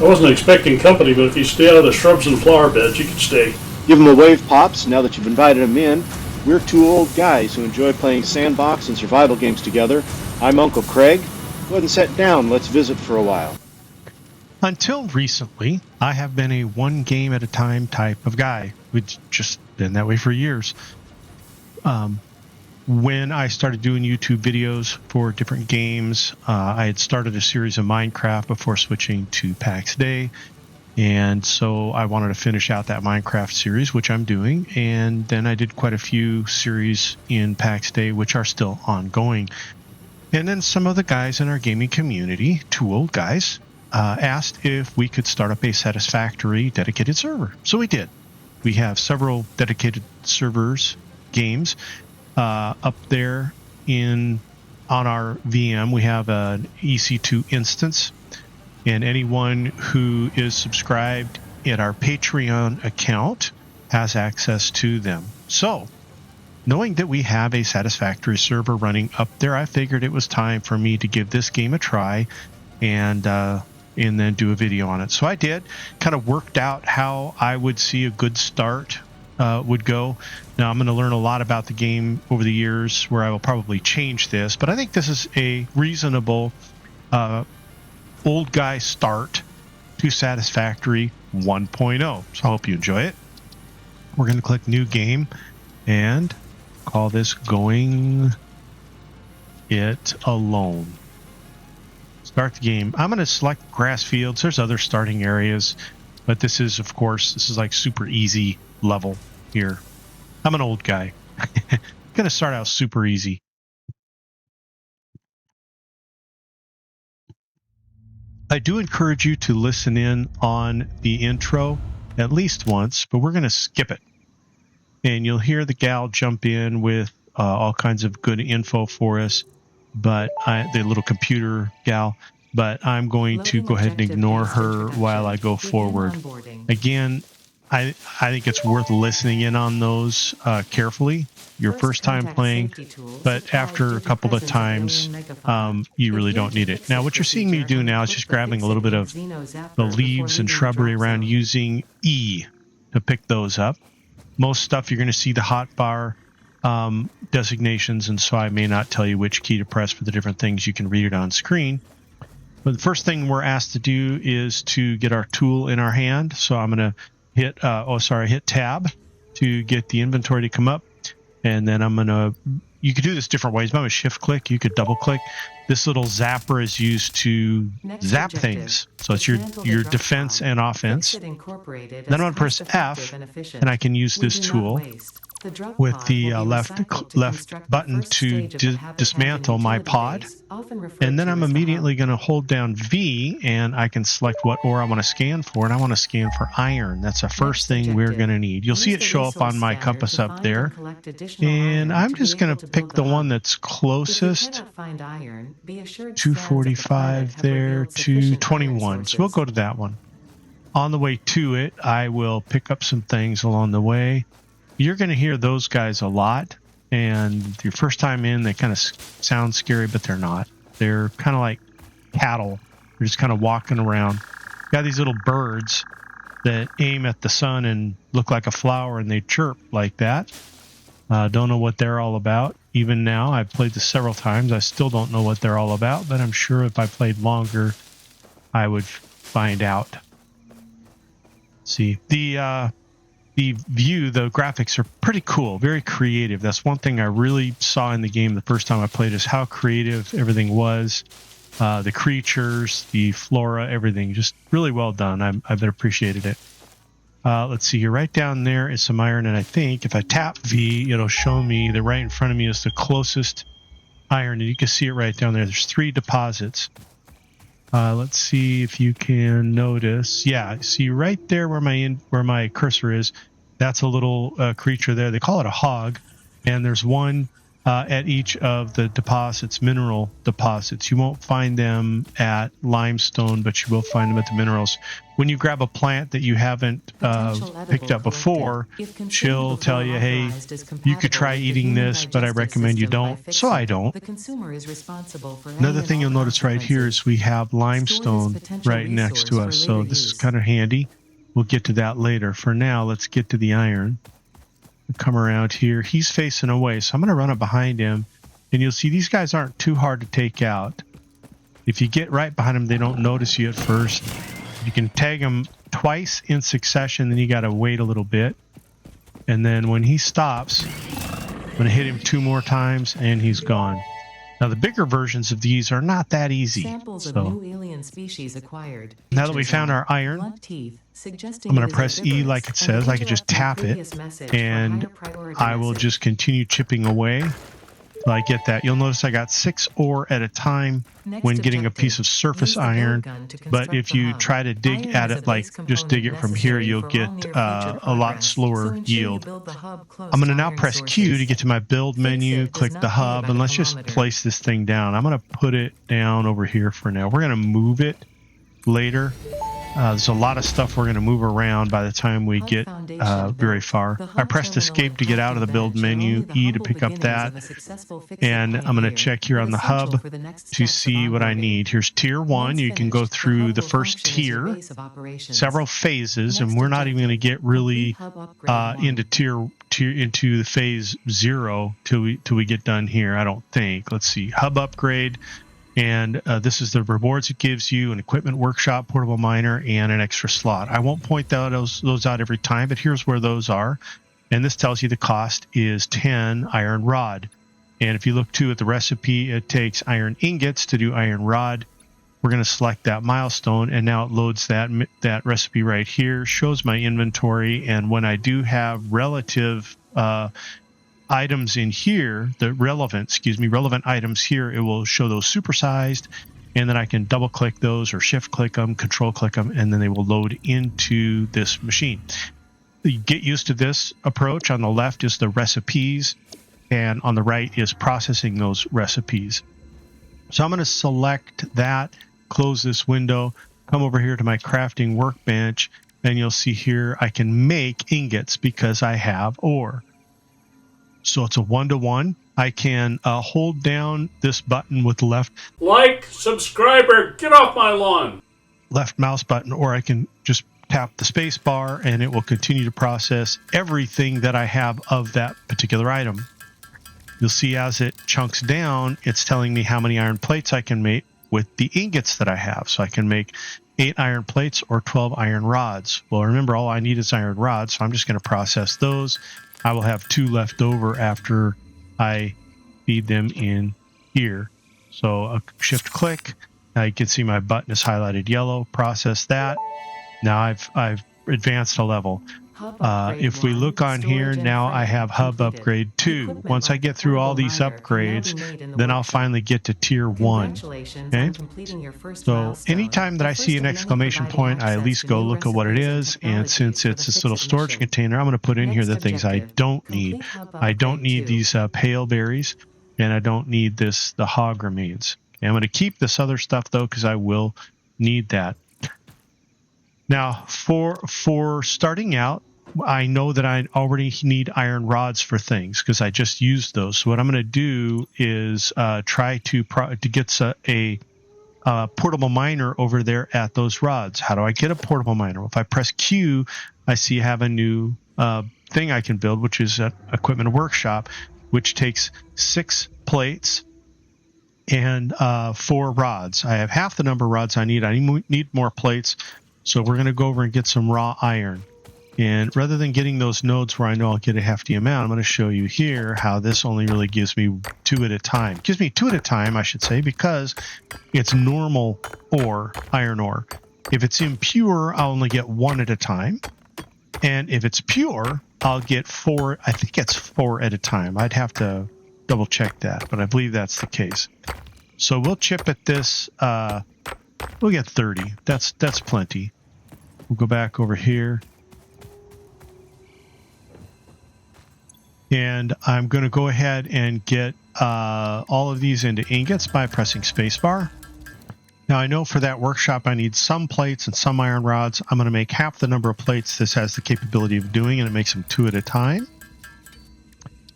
I wasn't expecting company, but if you stay out of the shrubs and flower beds, you can stay. Give them a wave, Pops, now that you've invited them in. We're two old guys who enjoy playing Sandbox and survival games together. I'm Uncle Craig. Go ahead and sit down. Let's visit for a while. Until recently, I have been a one game at a time type of guy. We've just been that way for years. When I started doing YouTube videos for different games, I had started a series of Minecraft before switching to PAX Day. And so I wanted to finish out that Minecraft series, which I'm doing. And then I did quite a few series in PAX Day, which are still ongoing. And then some of the guys in our gaming community, two old guys, asked if we could start up a Satisfactory dedicated server. So we did. We have several dedicated servers, games, up there on our VM. We have an EC2 instance. And anyone who is subscribed in our Patreon account has access to them. So, knowing that we have a Satisfactory server running up there, I figured it was time for me to give this game a try and then do a video on it. So I did, kind of worked out how I would see a good start would go. Now, I'm going to learn a lot about the game over the years where I will probably change this, but I think this is a reasonable old guy start to Satisfactory 1.0. So I hope you enjoy it. We're going to click New Game and call this Going It Alone. Start the game. I'm going to select grass fields. There's other starting areas, but this is, of course, this is like super easy level here. I'm an old guy. Going to start out super easy. I do encourage you to listen in on the intro at least once, but we're going to skip it. And you'll hear the gal jump in with all kinds of good info for us, but the little computer gal, but I'm going to go ahead and ignore her while I go forward. Again, I think it's worth listening in on those carefully. Your first time playing, but after a couple of times, you really don't need it. Now, what you're seeing me do now is just grabbing a little bit of the leaves and shrubbery around using E to pick those up. Most stuff you're going to see the hotbar designations, and so I may not tell you which key to press for the different things. You can read it on screen. But the first thing we're asked to do is to get our tool in our hand. So I'm going to hit tab to get the inventory to come up. And then I'm going to, you could do this different ways. I'm a shift click. You could double click. This little zapper is used to zap things. So it's your defense and offense. Then I'm going to press F, and I can use this tool with the left button to dismantle my pod. And then I'm immediately going to hold down V, and I can select what ore I want to scan for, and I want to scan for iron. That's the first thing we're going to need. You'll see it show up on my compass up there. And I'm just going to pick the one that's closest. 245 there, 221. So we'll go to that one. On the way to it, I will pick up some things along the way. You're going to hear those guys a lot, and your first time in, they kind of sound scary, but they're not. They're kind of like cattle. They're just kind of walking around. Got these little birds that aim at the sun and look like a flower, and they chirp like that. Don't know what they're all about. Even now, I've played this several times. I still don't know what they're all about, but I'm sure if I played longer, I would find out. See, the view, the graphics are pretty cool, very creative. That's one thing I really saw in the game the first time I played, is how creative everything was. The creatures, the flora, everything, just really well done. I've appreciated it. Let's see here. Right down there is some iron, and I think if I tap V, it'll show me that right in front of me is the closest iron, and you can see it right down there. There's 3 deposits. Let's see if you can notice. Yeah, see right there where my cursor is. That's a little creature there. They call it a hog, and there's one at each of the deposits, mineral deposits. You won't find them at limestone, but you will find them at the minerals. When you grab a plant that you haven't picked up before, she'll tell you, hey, you could try eating this, but I recommend you don't. So I don't. Another thing you'll notice right here is we have limestone right next to us. So this is kind of handy. We'll get to that later. For now, let's get to the iron. Come around here. He's facing away, so I'm going to run up behind him, and you'll see these guys aren't too hard to take out. If you get right behind them, they don't notice you at first. You can tag them twice in succession, then you got to wait a little bit, and then when he stops, I'm going to hit him 2 more times, and he's gone. Now, the bigger versions of these are not that easy. Samples of new alien species acquired. Now that we found our iron, I'm going to press E like it says. I can just tap it, and I will just continue chipping away till I get that. You'll notice I got 6 ore at a time when getting a piece of surface iron, but if you try to dig at it, like just dig it from here, you'll get a lot slower yield. I'm going to now press Q to get to my build menu, click the hub, and let's just place this thing down. I'm going to put it down over here for now. We're going to move it later. There's a lot of stuff we're going to move around by the time we get very far. I pressed escape to get out of the build menu, E to pick up that, and I'm going to check here on the hub to see what I need. Here's tier 1. You can go through the first tier, several phases, and we're not even going to get really into the phase 0 till we get done here, I don't think. Let's see, hub upgrade. And this is the rewards it gives you: an equipment workshop, portable miner, and an extra slot. I won't point those out every time, but here's where those are. And this tells you the cost is 10 iron rod. And if you look too at the recipe, it takes iron ingots to do iron rod. We're going to select that milestone, and now it loads that recipe right here, shows my inventory, and when I do have relative items in here, relevant items here, it will show those supersized, and then I can double click those or shift click them, control click them, and then they will load into this machine. You get used to this approach. On the left is the recipes, and on the right is processing those recipes. So I'm going to select that, close this window, come over here to my crafting workbench, and you'll see here I can make ingots because I have ore. So it's a 1-to-1. I can hold down this button with the left subscriber, get off my lawn. Left mouse button, or I can just tap the space bar and it will continue to process everything that I have of that particular item. You'll see as it chunks down, it's telling me how many iron plates I can make with the ingots that I have. So I can make 8 iron plates or 12 iron rods. Well, remember, all I need is iron rods, so I'm just going to process those. I will have 2 left over after I feed them in here. So a shift click, now you can see my button is highlighted yellow. Process that. Now I've advanced a level. If we look on here, now I have hub upgrade 2. Once I get through all these upgrades, then I'll finally get to tier 1. Okay? So anytime that I see an exclamation point, I at least go look at what it is. And since it's this little storage container, I'm going to put in here the things I don't need. I don't need these pale berries, and I don't need the hog remains. Okay, I'm going to keep this other stuff though, because I will need that. Now, for starting out, I know that I already need iron rods for things because I just used those. So what I'm going to do is try to get a portable miner over there at those rods. How do I get a portable miner? Well, if I press Q, I see I have a new thing I can build, which is an equipment workshop, which takes 6 plates and 4 rods. I have half the number of rods I need. I need more plates. So we're going to go over and get some raw iron. And rather than getting those nodes where I know I'll get a hefty amount, I'm going to show you here how this only really gives me 2 at a time. It gives me 2 at a time, I should say, because it's normal ore, iron ore. If it's impure, I'll only get 1 at a time. And if it's pure, I'll get 4. I think it's 4 at a time. I'd have to double check that, but I believe that's the case. So we'll chip at this. We'll get 30. That's plenty. We'll go back over here. And I'm going to go ahead and get all of these into ingots by pressing spacebar. Now I know for that workshop I need some plates and some iron rods. I'm going to make half the number of plates this has the capability of doing, and it makes them 2 at a time.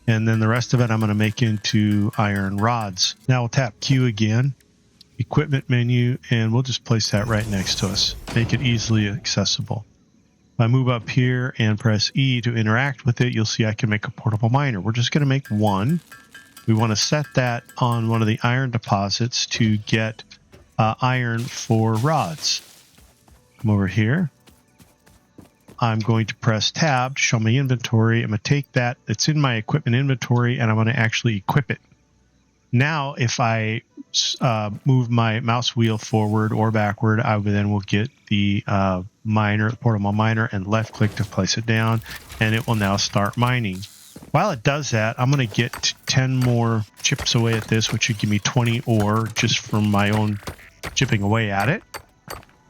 And then the rest of it I'm going to make into iron rods. Now we'll tap Q again, equipment menu, and we'll just place that right next to us. Make it easily accessible. If I move up here and press E to interact with it, you'll see I can make a portable miner. We're just going to make one. We want to set that on one of the iron deposits to get iron for rods. Come over here. I'm going to press tab to show my inventory. I'm going to take that. It's in my equipment inventory, and I'm going to actually equip it. Now, if I move my mouse wheel forward or backward, I then will get the portable miner, and left click to place it down, and it will now start mining. While it does that, I'm going to get 10 more chips away at this, which should give me 20 ore just from my own chipping away at it.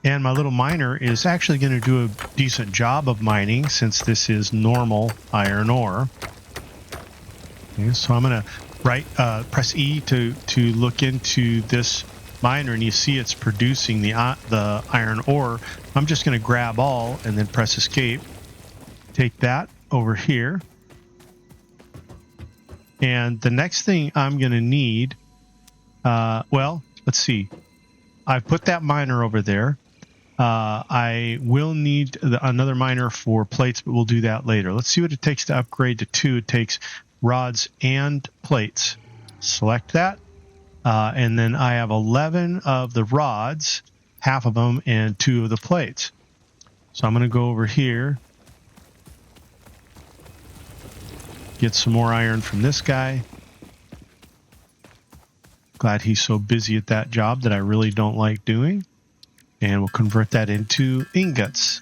And my little miner is actually going to do a decent job of mining since this is normal iron ore. Okay, so I'm going to press E to look into this miner, and you see it's producing the iron ore. I'm just going to grab all and then press escape. Take that over here. And the next thing I'm going to need, well, let's see. I've put that miner over there. I will need another miner for plates, but we'll do that later. Let's see what it takes to upgrade to 2. It takes rods and plates. Select that. And then I have 11 of the rods, half of them, and 2 of the plates. So I'm going to go over here. Get some more iron from this guy. Glad he's so busy at that job that I really don't like doing. And we'll convert that into ingots.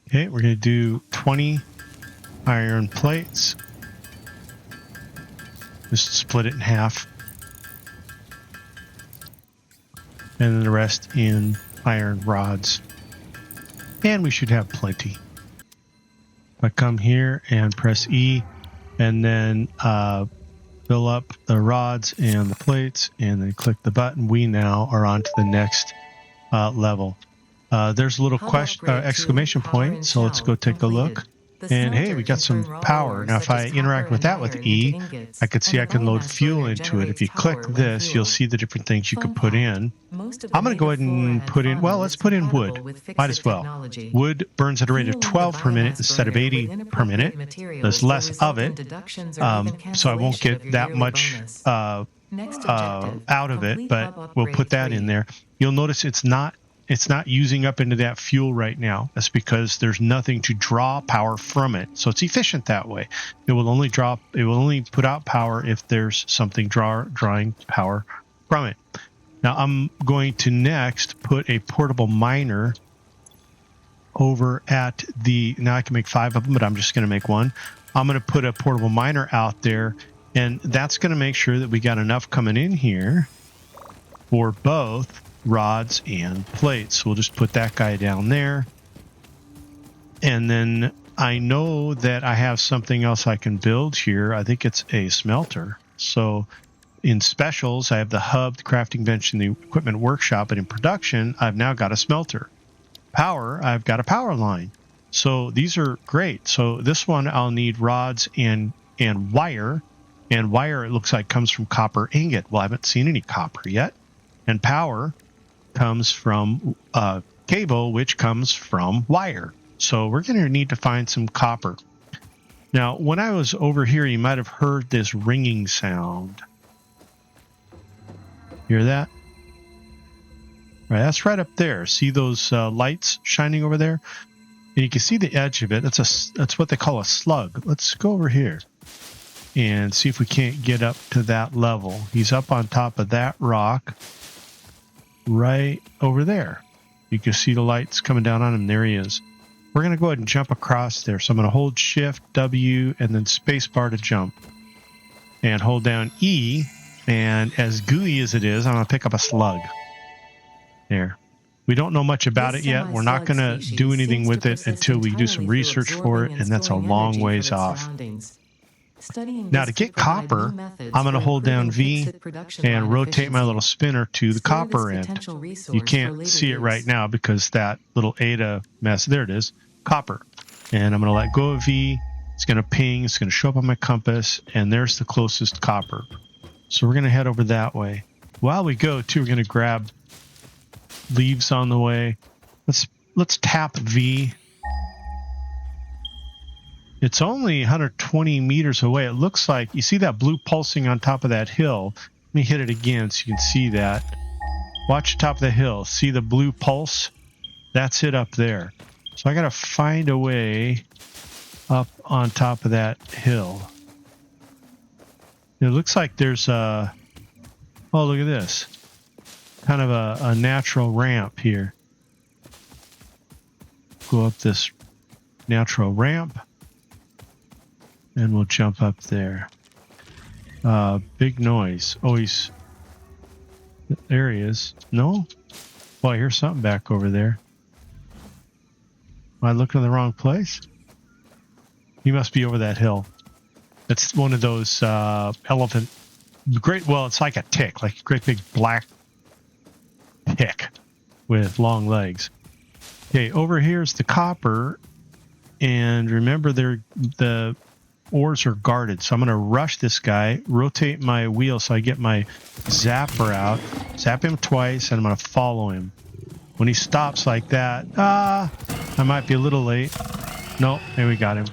Okay, we're going to do 20 iron plates. Just split it in half. And then the rest in iron rods. And we should have plenty. I come here and press E, and then fill up the rods and the plates, and then click the button. We now are on to the next level. There's a little exclamation point, so let's go take a look. And hey, we got some power. Now if I interact with that with E, I could see I can load fuel into it. If you click this, you'll see the different things you could put in. I'm going to go ahead and put in, well, let's put in wood. Might as well. Wood burns at a rate of 12 per minute instead of 80 per minute. There's less of it, so I won't get that much out of it, but we'll put that in there. You'll notice it's not using up into that fuel right now. That's because there's nothing to draw power from it. So it's efficient that way. It will only put out power if there's something drawing power from it. Now I'm going to next put a portable miner over at now I can make 5 of them, but I'm just going to make 1. I'm going to put a portable miner out there, and that's going to make sure that we got enough coming in here for both rods and plates. We'll just put that guy down there. And then I know that I have something else I can build here. I think it's a smelter. So in specials, I have the hub, the crafting bench, and the equipment workshop. And in production, I've now got a smelter. Power, I've got a power line. So these are great. So this one I'll need rods and wire. And wire, it looks like, comes from copper ingot. Well, I haven't seen any copper yet. And power comes from cable, which comes from wire. So we're going to need to find some copper. Now, when I was over here, you might have heard this ringing sound. Hear that? Right, that's right up there. See those lights shining over there? And you can see the edge of it. That's what they call a slug. Let's go over here and see if we can't get up to that level. He's up on top of that rock. Right over there. You can see the lights coming down on him. There he is. We're going to go ahead and jump across there. So I'm going to hold Shift, W, and then space bar to jump. And hold down E. And as gooey as it is, I'm going to pick up a slug. There. We don't know much about This it yet. We're not semi-slug going to species do anything seems to with it persist until we do some entirely through research for it, absorbing and that's a storing long energy from ways its off. surroundings. Studying Now, this to could get provide new copper, methods I'm going to for hold down improving V fixed production and line rotate my little efficiency. spinner to the Store this copper end. potential You resource for can't later see it right use. now because that little ADA mess, there it is, copper. And I'm going to let go of V. It's going to ping. It's going to show up on my compass, and there's the closest copper. So we're going to head over that way. While we go, too, we're going to grab leaves on the way. Let's tap V. It's only 120 meters away. It looks like, you see that blue pulsing on top of that hill? Let me hit it again so you can see that. Watch the top of the hill. See the blue pulse? That's it up there. So I got to find a way up on top of that hill. It looks like there's a, oh, look at this. Kind of a natural ramp here. Go up this natural ramp. And we'll jump up there. Big noise. Oh, there he is. No? Oh, I hear something back over there. Am I looking in the wrong place? He must be over that hill. It's one of those elephant. Well, it's like a tick, like a great big black tick with long legs. Okay, over here's the copper. And remember, the ores are guarded, so I'm going to rush this guy, rotate my wheel so I get my zapper out, zap him twice, and I'm going to follow him. When he stops like that, I might be a little late. No, there we got him.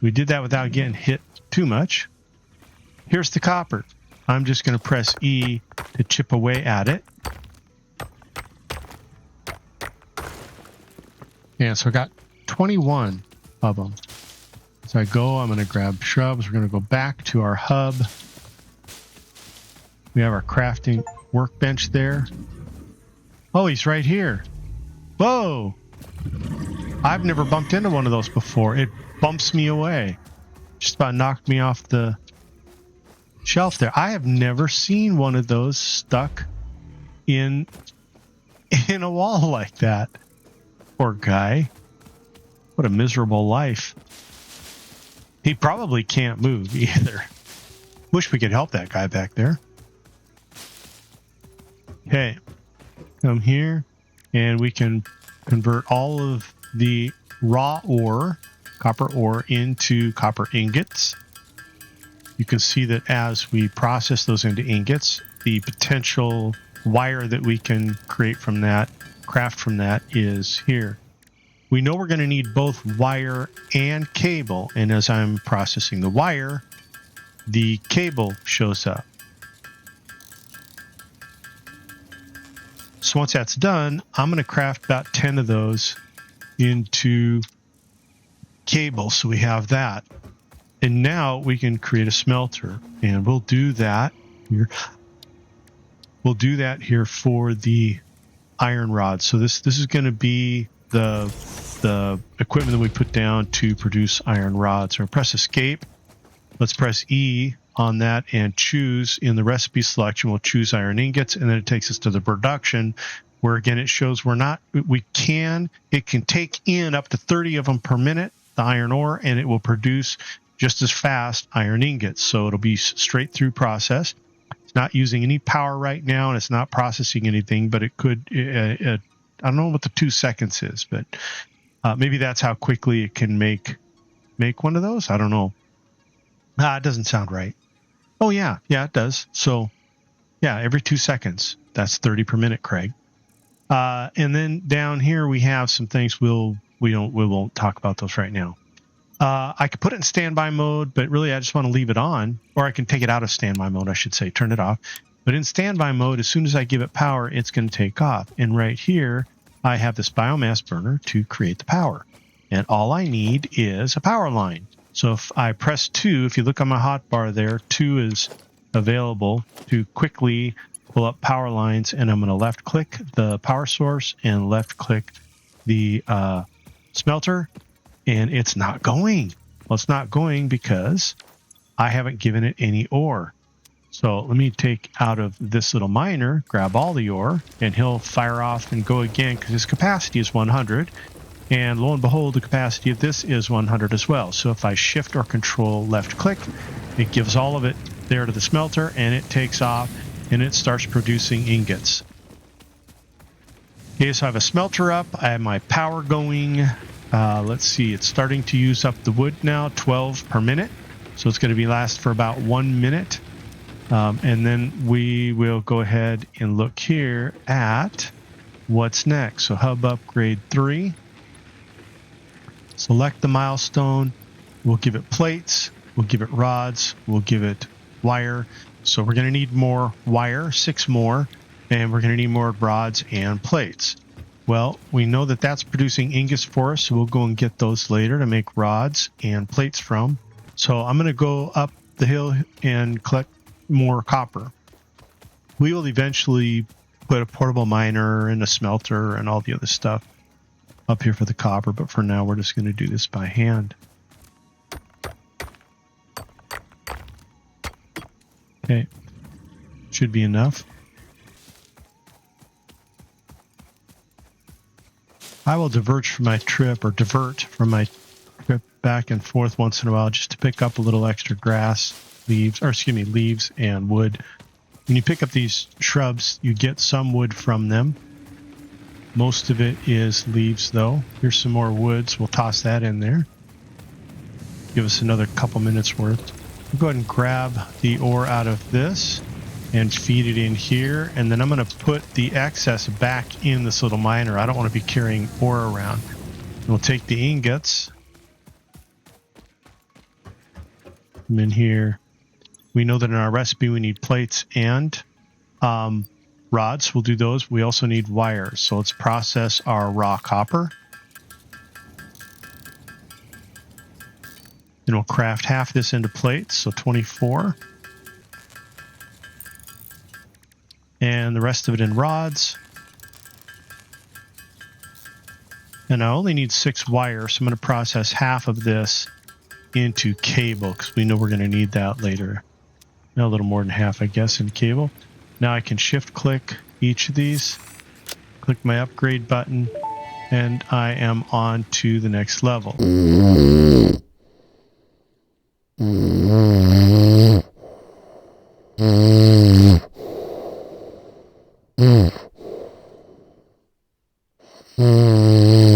We did that without getting hit too much. Here's the copper. I'm just going to press E to chip away at it. Yeah, so I got 21 of them. So I go, I'm going to grab shrubs. We're going to go back to our hub. We have our crafting workbench there. Oh, he's right here. Whoa! I've never bumped into one of those before. It bumps me away. Just about knocked me off the shelf there. I have never seen one of those stuck in a wall like that. Poor guy. What a miserable life. He probably can't move either. Wish we could help that guy back there. Okay. Come here, and we can convert all of the raw ore, copper ore, into copper ingots. You can see that as we process those into ingots, the potential wire that we can create from that, craft from that, is here. We know we're going to need both wire and cable, and as I'm processing the wire, the cable shows up. So once that's done, I'm going to craft about 10 of those into cable, so we have that. And now we can create a smelter, and we'll do that here. We'll do that here for the iron rod. So this is going to be the equipment that we put down to produce iron rods. So press escape. Let's press E on that and choose in the recipe selection. We'll choose iron ingots, and then it takes us to the production, where again it shows it can take in up to 30 of them per minute, the iron ore, and it will produce just as fast iron ingots. So it'll be straight through process. It's not using any power right now, and it's not processing anything, but it could, I don't know what the 2 seconds is, but maybe that's how quickly it can make one of those. I don't know. It doesn't sound right. Oh yeah, it does. So yeah, every 2 seconds. That's 30 per minute, Craig. And then down here we have some things we won't talk about those right now. I could put it in standby mode, but really I just want to leave it on, or I can take it out of standby mode, I should say, turn it off. But in standby mode, as soon as I give it power, it's going to take off. And right here, I have this biomass burner to create the power. And all I need is a power line. So if I press 2, if you look on my hotbar there, 2 is available to quickly pull up power lines, and I'm going to left click the power source and left click the smelter, and it's not going. Well, it's not going because I haven't given it any ore. So let me take out of this little miner, grab all the ore, and he'll fire off and go again because his capacity is 100. And lo and behold, the capacity of this is 100 as well. So if I shift or control left click, it gives all of it there to the smelter, and it takes off and it starts producing ingots. Okay, so I have a smelter up. I have my power going. Let's see, it's starting to use up the wood now, 12 per minute. So it's going to be last for about 1 minute. And then we will go ahead and look here at what's next. So hub upgrade 3. Select the milestone. We'll give it plates. We'll give it rods. We'll give it wire. So we're going to need more wire, 6 more. And we're going to need more rods and plates. Well, we know that that's producing ingots for us. So we'll go and get those later to make rods and plates from. So I'm going to go up the hill and collect more copper. We will eventually put a portable miner and a smelter and all the other stuff up here for the copper, but for now we're just going to do this by hand. Okay, should be enough. I will divert from my trip back and forth once in a while just to pick up a little extra grass, leaves and wood. When you pick up these shrubs, you get some wood from them. Most of it is leaves, though. Here's some more woods. We'll toss that in there. Give us another couple minutes worth. We'll go ahead and grab the ore out of this and feed it in here. And then I'm going to put the excess back in this little miner. I don't want to be carrying ore around. We'll take the ingots. Come in here. We know that in our recipe we need plates and rods. We'll do those. We also need wires. So let's process our raw copper. Then we'll craft half this into plates, so 24. And the rest of it in rods. And I only need 6 wires, so I'm going to process half of this into cable because we know we're going to need that later. A little more than half, I guess, in cable. Now I can shift click each of these, click my upgrade button, and I am on to the next level.